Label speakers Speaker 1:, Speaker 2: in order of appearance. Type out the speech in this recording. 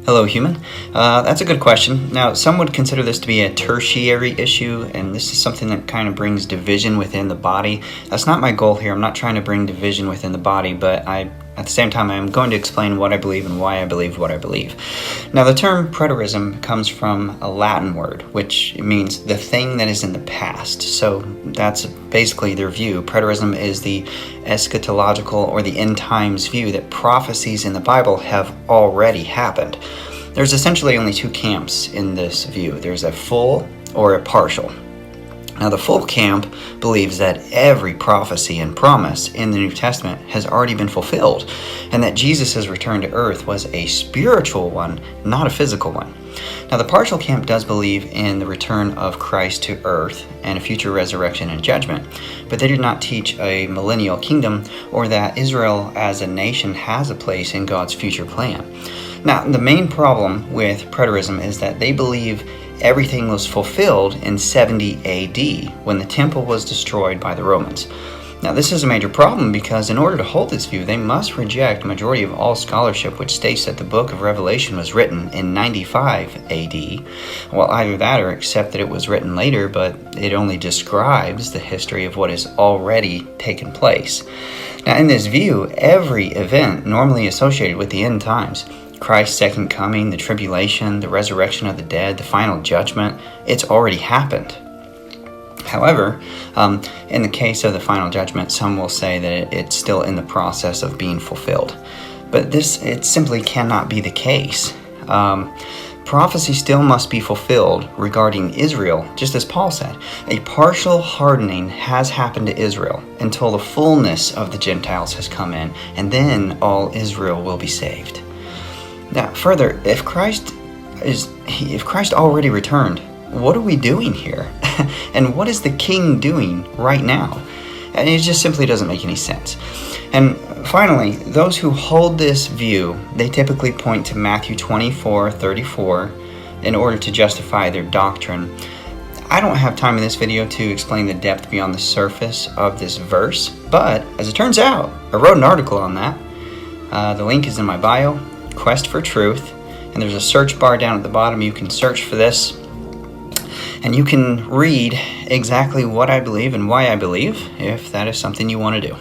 Speaker 1: Hello, human. That's a good question. Now, some would consider this to be a tertiary issue, and this is something that kind of brings division within the body. That's not my goal here. I'm not trying to bring division within the body, but at the same time, I'm going to explain what I believe and why I believe what I believe. Now, the term preterism comes from a Latin word, which means the thing that is in the past. So that's basically their view. Preterism is the eschatological or the end times view that prophecies in the Bible have already happened. There's essentially only two camps in this view. There's a full or a partial. Now, the full camp believes that every prophecy and promise in the New Testament has already been fulfilled, and that Jesus' return to earth was a spiritual one, not a physical one. Now, the partial camp does believe in the return of Christ to earth and a future resurrection and judgment, but they do not teach a millennial kingdom or that Israel as a nation has a place in God's future plan. Now, the main problem with preterism is that they believe everything was fulfilled in 70 AD when the temple was destroyed by the Romans. Now, this is a major problem because in order to hold this view, they must reject a majority of all scholarship which states that the book of Revelation was written in 95 AD. Well, either that or accept that it was written later, but it only describes the history of what has already taken place. Now, in this view, every event normally associated with the end times, Christ's second coming, the tribulation, the resurrection of the dead, the final judgment, it's already happened. However, in the case of the final judgment, some will say that it's still in the process of being fulfilled. But it simply cannot be the case. Prophecy still must be fulfilled regarding Israel, just as Paul said. A partial hardening has happened to Israel until the fullness of the Gentiles has come in, and then all Israel will be saved. Now, further, if Christ already returned, what are we doing here? And what is the king doing right now? And it just simply doesn't make any sense. And finally, those who hold this view, they typically point to Matthew 24:34 in order to justify their doctrine. I don't have time in this video to explain the depth beyond the surface of this verse, but as it turns out, I wrote an article on that. The link is in my bio, Quest for Truth, and there's a search bar down at the bottom. You can search for this, and you can read exactly what I believe and why I believe, if that is something you want to do.